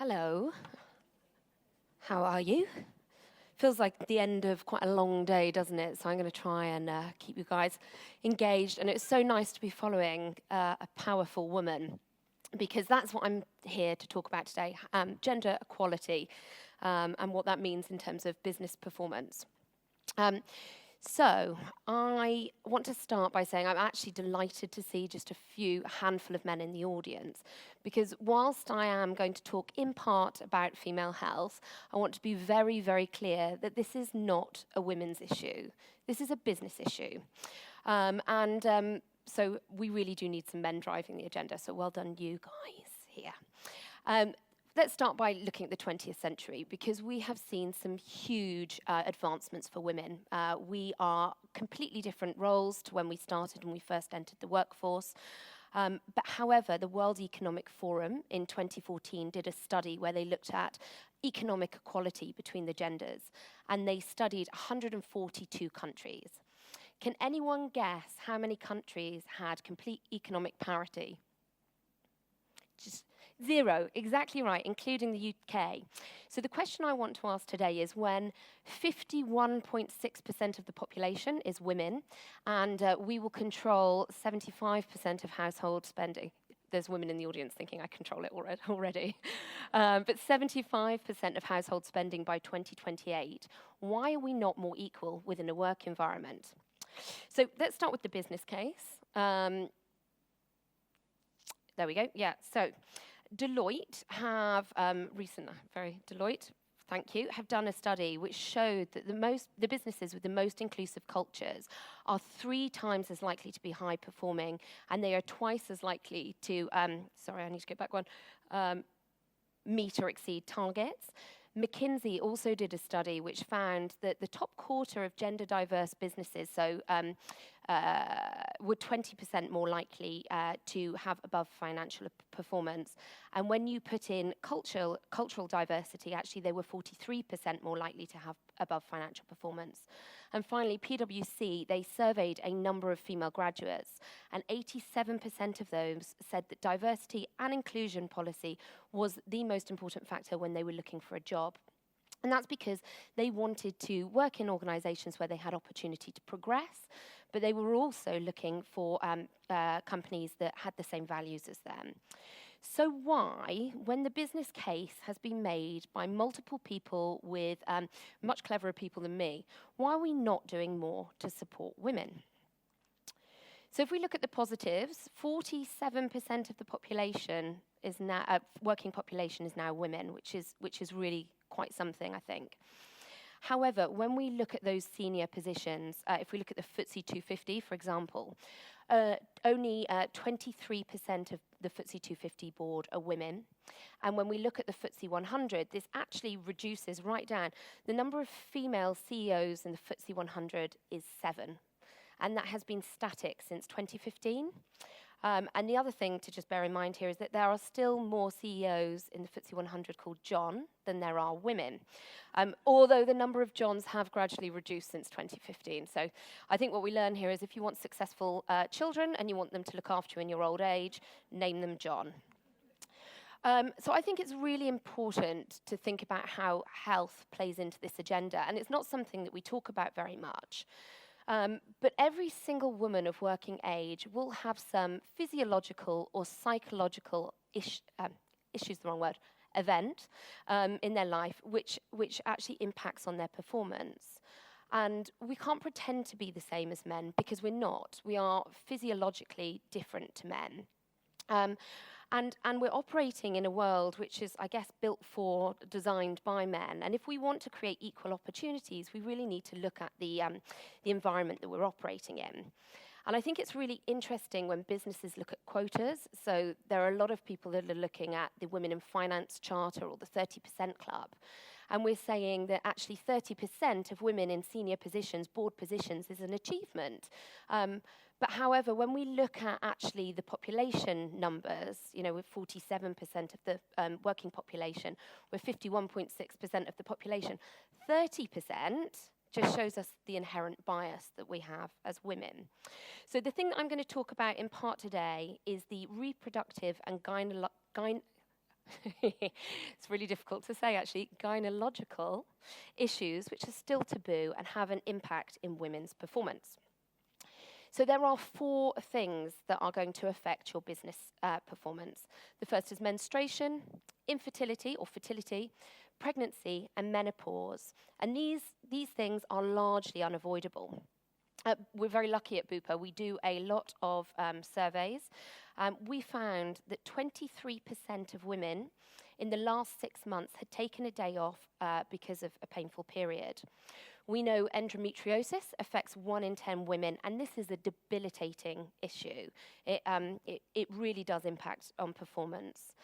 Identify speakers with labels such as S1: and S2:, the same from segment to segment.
S1: Hello. How are you? Feels like the end of quite a long day, doesn't it? So I'm going to try and keep you guys engaged. And it's so nice to be following a powerful woman, because that's what I'm here to talk about today, gender equality, and what that means in terms of business performance. So I want to start by saying I'm actually delighted to see just a handful of men in the audience, because whilst I am going to talk in part about female health, I want to be very, very clear that this is not a women's issue. This is a business issue. So we really do need some men driving the agenda, so well done you guys here. Let's start by looking at the 20th century, because we have seen some huge advancements for women. We are completely different roles to when we started, when we first entered the workforce. But however, the World Economic Forum in 2014 did a study where they looked at economic equality between the genders, and they studied 142 countries. Can anyone guess how many countries had complete economic parity? Just 0, exactly right, including the UK. So the question I want to ask today is, when 51.6% of the population is women, and we will control 75% of household spending. There's women in the audience thinking I control it already. But 75% of household spending by 2028. Why are we not more equal within a work environment? So let's start with the business case. There we go, yeah, so Deloitte have Deloitte, thank you, have done a study which showed that the businesses with the most inclusive cultures are 3 times as likely to be high performing, and they are twice as likely to, meet or exceed targets. McKinsey also did a study which found that the top quarter of gender diverse businesses, were 20% more likely to have above financial performance. And when you put in cultural diversity, actually they were 43% more likely to have above financial performance. And finally, PwC, they surveyed a number of female graduates, and 87% of those said that diversity and inclusion policy was the most important factor when they were looking for a job. And that's because they wanted to work in organizations where they had opportunity to progress, but they were also looking for companies that had the same values as them. So why, when the business case has been made by multiple people with much cleverer people than me, why are we not doing more to support women? So if we look at the positives, 47% of the population is now, working population is now women, which is really quite something, I think. However, when we look at those senior positions, if we look at the FTSE 250, for example, only 23% of the FTSE 250 board are women. And when we look at the FTSE 100, this actually reduces right down. The number of female CEOs in the FTSE 100 is 7. And that has been static since 2015. And the other thing to just bear in mind here is that there are still more CEOs in the FTSE 100 called John than there are women, although the number of Johns have gradually reduced since 2015. So I think what we learn here is, if you want successful children and you want them to look after you in your old age, name them John. So I think it's really important to think about how health plays into this agenda, and it's not something that we talk about very much. But every single woman of working age will have some physiological or psychological event in their life which actually impacts on their performance. And we can't pretend to be the same as men, because we're not. We are physiologically different to men. And we're operating in a world which is, I guess, designed by men. And if we want to create equal opportunities, we really need to look at the environment that we're operating in. And I think it's really interesting when businesses look at quotas. So there are a lot of people that are looking at the Women in Finance Charter or the 30% Club. And we're saying that actually 30% of women in senior positions, board positions, is an achievement. But however, when we look at actually the population numbers, with 47% of the working population, with 51.6% of the population, 30% just shows us the inherent bias that we have as women. So the thing that I'm going to talk about in part today is the reproductive and it's really difficult to say actually, gynecological issues which are still taboo and have an impact in women's performance. So there are 4 things that are going to affect your business performance. The first is menstruation, infertility or fertility, pregnancy and menopause. And these things are largely unavoidable. We're very lucky at Bupa. We do a lot of surveys. We found that 23% of women in the last 6 months had taken a day off because of a painful period. We know endometriosis affects 1 in 10 women, and this is a debilitating issue. It really does impact on performance.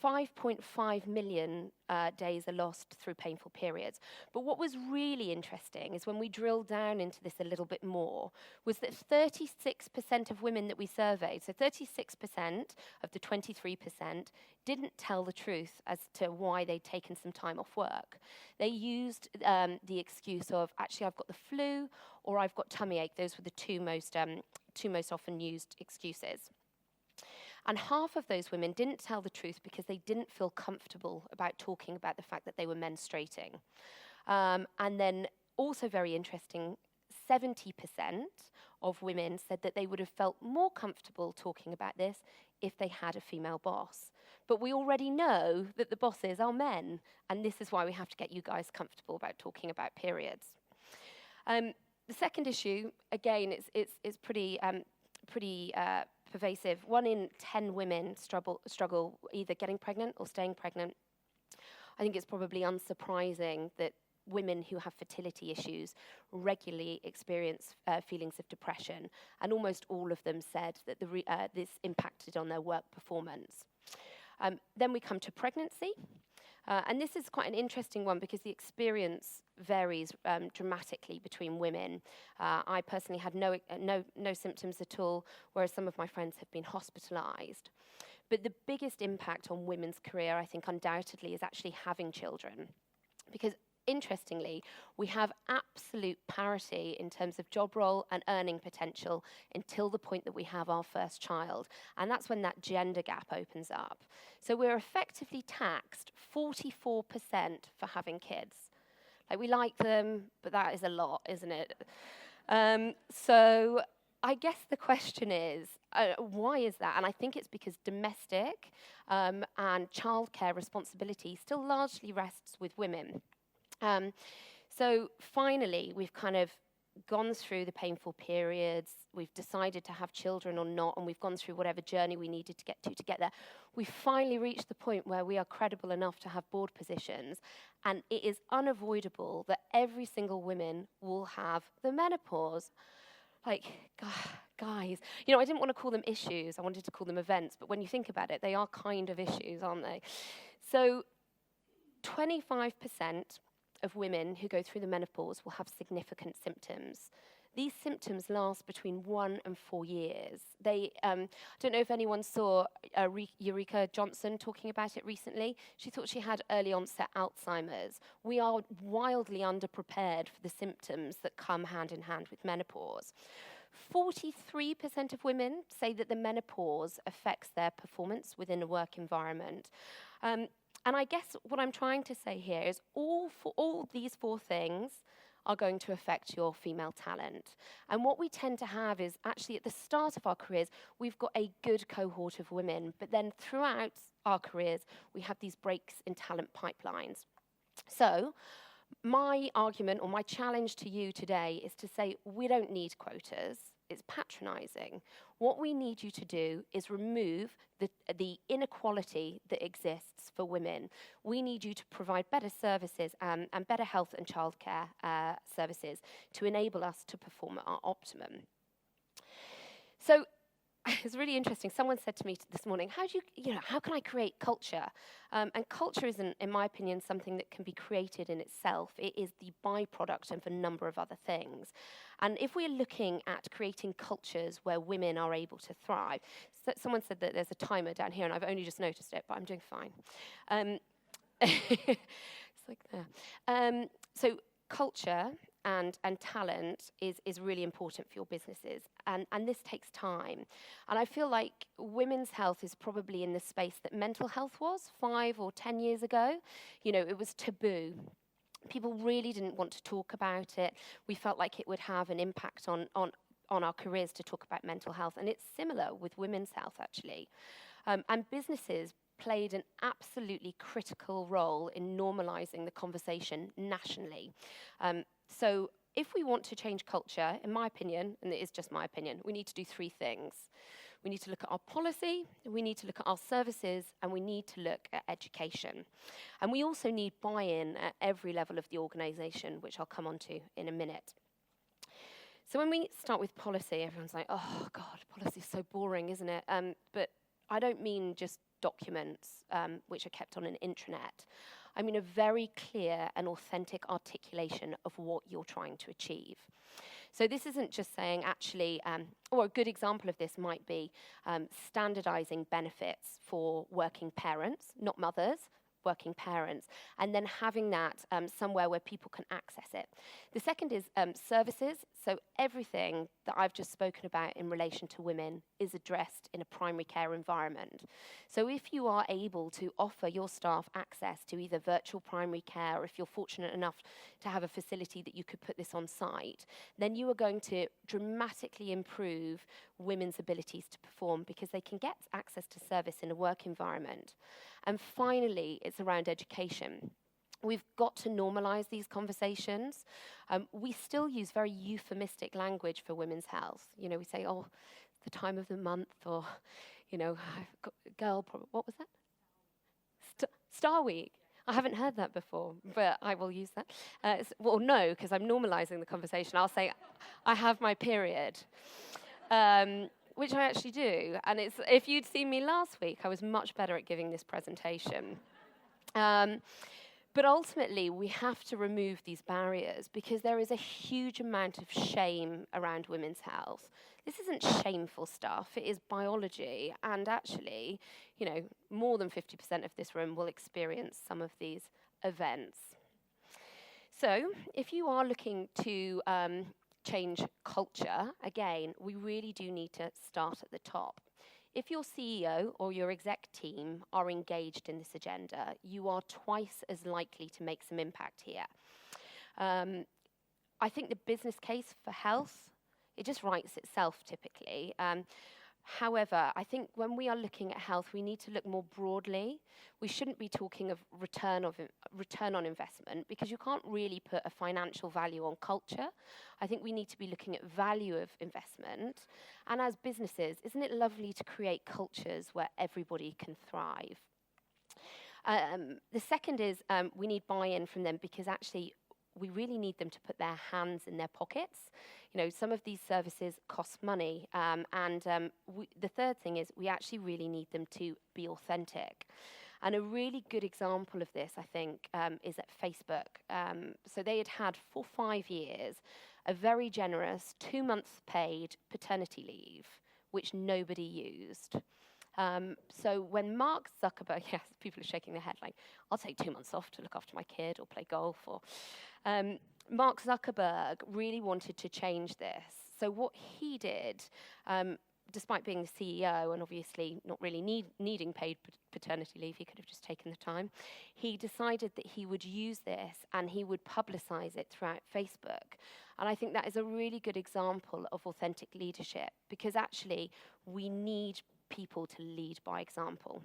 S1: 5.5 million days are lost through painful periods. But what was really interesting is when we drilled down into this a little bit more, was that 36% of women that we surveyed, so 36% of the 23%, didn't tell the truth as to why they'd taken some time off work. They used the excuse of, actually, I've got the flu, or I've got tummy ache. Those were the two most often used excuses. And half of those women didn't tell the truth because they didn't feel comfortable about talking about the fact that they were menstruating. And then also very interesting, 70% of women said that they would have felt more comfortable talking about this if they had a female boss. But we already know that the bosses are men, and this is why we have to get you guys comfortable about talking about periods. The second issue, again, it's pretty pervasive. 1 in 10 women struggle either getting pregnant or staying pregnant. I think it's probably unsurprising that women who have fertility issues regularly experience feelings of depression, and almost all of them said that this impacted on their work performance. Then we come to pregnancy. And this is quite an interesting one because the experience varies dramatically between women. I personally had no symptoms at all, whereas some of my friends have been hospitalised. But the biggest impact on women's career, I think, undoubtedly, is actually having children. Because interestingly, we have absolute parity in terms of job role and earning potential until the point that we have our first child. And that's when that gender gap opens up. So we're effectively taxed 44% for having kids. Like, we like them, but that is a lot, isn't it? So I guess the question is, why is that? And I think it's because domestic and childcare responsibility still largely rests with women. So finally, we've kind of gone through the painful periods, we've decided to have children or not, and we've gone through whatever journey we needed to get there. We've finally reached the point where we are credible enough to have board positions, and it is unavoidable that every single woman will have the menopause. Like, guys, I didn't want to call them issues, I wanted to call them events, but when you think about it, they are kind of issues, aren't they? So 25% of women who go through the menopause will have significant symptoms. These symptoms last between 1 and 4 years. I don't know if anyone saw Eureka Johnson talking about it recently. She thought she had early onset Alzheimer's. We are wildly underprepared for the symptoms that come hand in hand with menopause. 43% of women say that the menopause affects their performance within a work environment. And I guess what I'm trying to say here is all these 4 things are going to affect your female talent. And what we tend to have is actually at the start of our careers, we've got a good cohort of women, but then throughout our careers, we have these breaks in talent pipelines. So my argument or my challenge to you today is to say we don't need quotas. It's patronising. What we need you to do is remove the inequality that exists for women. We need you to provide better services and better health and childcare services to enable us to perform at our optimum. So it's really interesting. Someone said to me this morning, how can I create culture? And culture isn't, in my opinion, something that can be created in itself. It is the byproduct of a number of other things. And if we're looking at creating cultures where women are able to thrive, someone said that there's a timer down here, and I've only just noticed it, but I'm doing fine. It's like there. So culture and talent is really important for your businesses. And this takes time. And I feel like women's health is probably in the space that mental health was 5 or 10 years ago. You know, it was taboo. People really didn't want to talk about it. We felt like it would have an impact on our careers to talk about mental health. And it's similar with women's health, actually. And businesses played an absolutely critical role in normalizing the conversation nationally. So if we want to change culture, in my opinion, and it is just my opinion, we need to do 3 things. We need to look at our policy, we need to look at our services, and we need to look at education. And we also need buy-in at every level of the organisation, which I'll come on to in a minute. So when we start with policy, everyone's like, oh God, policy is so boring, isn't it? But I don't mean just documents which are kept on an intranet. I mean a very clear and authentic articulation of what you're trying to achieve. So this isn't just saying actually, or a good example of this might be standardizing benefits for working parents, not mothers, working parents, and then having that somewhere where people can access it. The second is services. So everything that I've just spoken about in relation to women is addressed in a primary care environment. So if you are able to offer your staff access to either virtual primary care, or if you're fortunate enough to have a facility that you could put this on site, then you are going to dramatically improve women's abilities to perform because they can get access to service in a work environment. And finally, it's around education. We've got to normalise these conversations. We still use very euphemistic language for women's health. You know, we say, oh, the time of the month, or, you know, I've got a girl, what was that? Star Week. I haven't heard that before, but I will use that. Well, no, because I'm normalising the conversation. I'll say, I have my period. Which I actually do. And it's, if you'd seen me last week, I was much better at giving this presentation. But ultimately, we have to remove these barriers because there is a huge amount of shame around women's health. This isn't shameful stuff, it is biology. And actually, you know, more than 50% of this room will experience some of these events. So, if you are looking to change culture, again, we really do need to start at the top. If your CEO or your exec team are engaged in this agenda, you are twice as likely to make some impact here. I think the business case for health, it just writes itself typically. However, I think when we are looking at health, we need to look more broadly. We shouldn't be talking of return on investment because you can't really put a financial value on culture. I think we need to be looking at value of investment. And as businesses, isn't it lovely to create cultures where everybody can thrive? The second is we need buy-in from them because actually we really need them to put their hands in their pockets. You know, some of these services cost money. The third thing is we actually really need them to be authentic. And a really good example of this, I think, is at Facebook. So they had for 5 years a very generous 2 months paid paternity leave, which nobody used. So when Mark Zuckerberg, yes, people are shaking their head like, I'll take 2 months off to look after my kid or play golf. Or Mark Zuckerberg really wanted to change this. So what he did, despite being the CEO and obviously not really needing paid paternity leave, he could have just taken the time, he decided that he would use this and he would publicize it throughout Facebook. And I think that is a really good example of authentic leadership because actually we need people to lead by example.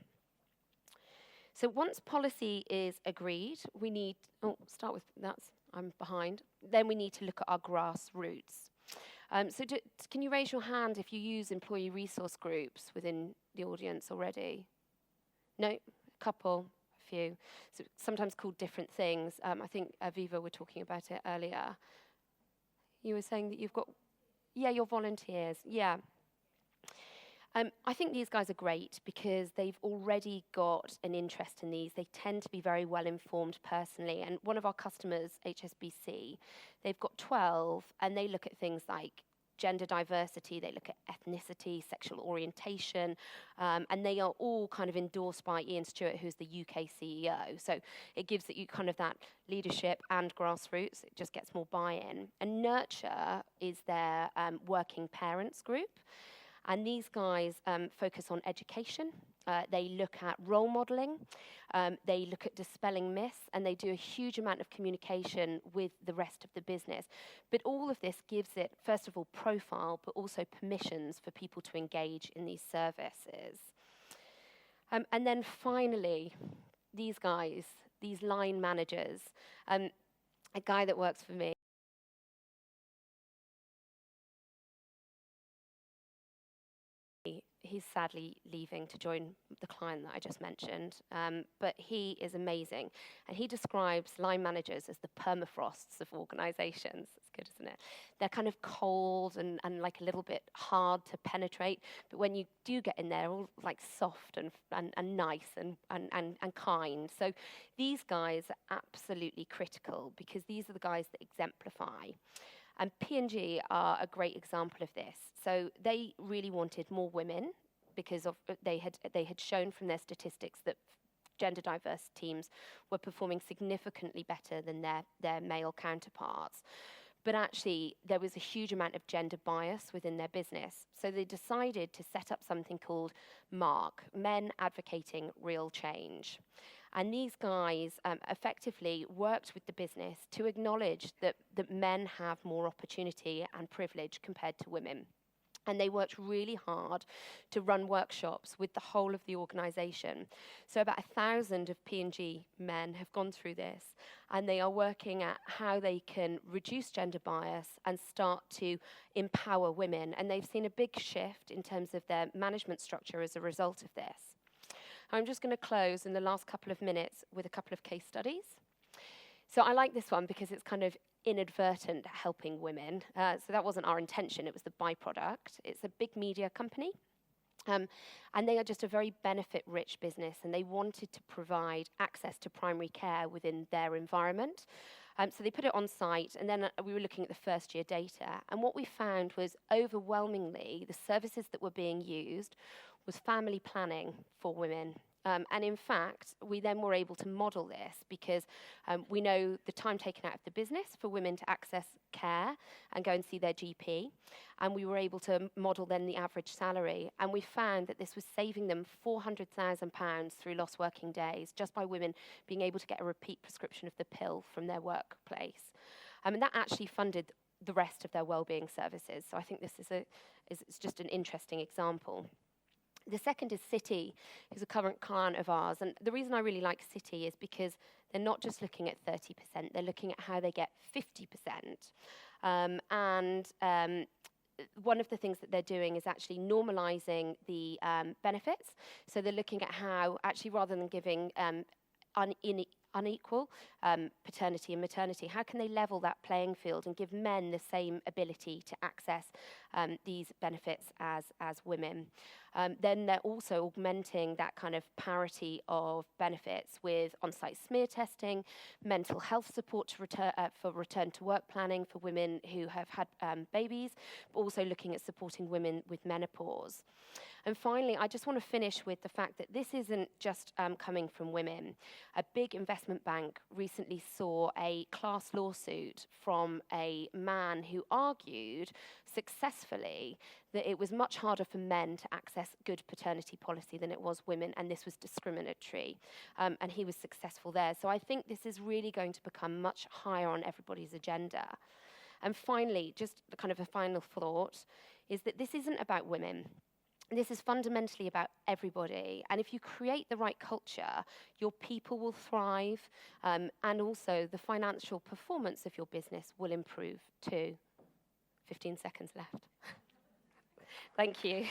S1: So once policy is agreed, we need, I'm behind. Then we need to look at our grassroots. Can you raise your hand if you use employee resource groups within the audience already? No? A couple, a few. So sometimes called different things. I think Aviva were talking about it earlier. You were saying that you've got, your volunteers, I think these guys are great because they've already got an interest in these. They tend to be very well informed personally. And one of our customers, HSBC, they've got 12 and they look at things like gender diversity, they look at ethnicity, sexual orientation, and they are all kind of endorsed by Ian Stewart, who's the UK CEO. So it gives you kind of that leadership and grassroots. It just gets more buy-in. And Nurture is their working parents group. And these guys focus on education. They look at role modeling. They look at dispelling myths, and they do a huge amount of communication with the rest of the business. But all of this gives it, first of all, profile, but also permissions for people to engage in these services. And then finally, these guys, these line managers, a guy that works for me, he's sadly leaving to join the client that I just mentioned, but he is amazing. And he describes line managers as the permafrosts of organizations. It's good, isn't it? They're kind of cold and like a little bit hard to penetrate, but when you do get in there, they're all like soft and nice and kind. So these guys are absolutely critical, because these are the guys that exemplify. And P&G are a great example of this. So they really wanted more women, because they had shown from their statistics that gender diverse teams were performing significantly better than their male counterparts. But actually, there was a huge amount of gender bias within their business. So they decided to set up something called MARC, Men Advocating Real Change. And these guys effectively worked with the business to acknowledge that men have more opportunity and privilege compared to women. And they worked really hard to run workshops with the whole of the organization. So about 1,000 of P&G men have gone through this, and they are working at how they can reduce gender bias and start to empower women. And they've seen a big shift in terms of their management structure as a result of this. I'm just going to close in the last couple of minutes with a couple of case studies. So I like this one because it's kind of inadvertent helping women. So that wasn't our intention, it was the byproduct. It's a big media company. And they are just a very benefit-rich business, and they wanted to provide access to primary care within their environment. So they put it on site, and then we were looking at the first-year data. And what we found was overwhelmingly the services that were being used was family planning for women. And in fact, we then were able to model this because we know the time taken out of the business for women to access care and go and see their GP. And we were able to model then the average salary. And we found that this was saving them £400,000 through lost working days just by women being able to get a repeat prescription of the pill from their workplace. And that actually funded the rest of their wellbeing services. So I think this is just an interesting example. The second is City, who's a current client of ours. And the reason I really like City is because they're not just looking at 30%, they're looking at how they get 50%. One of the things that they're doing is actually normalizing the benefits. So they're looking at how, actually, rather than giving unequal paternity and maternity, how can they level that playing field and give men the same ability to access these benefits as women? Then they're also augmenting that kind of parity of benefits with on-site smear testing, mental health support to for return to work planning for women who have had babies, but also looking at supporting women with menopause. And finally, I just want to finish with the fact that this isn't just coming from women. A big investment bank recently saw a class lawsuit from a man who argued successfully that it was much harder for men to access good paternity policy than it was women, and this was discriminatory. And he was successful there. So I think this is really going to become much higher on everybody's agenda. And finally, just kind of a final thought, is that this isn't about women. This is fundamentally about everybody. And if you create the right culture, your people will thrive, and also the financial performance of your business will improve too. 15 seconds left. Thank you.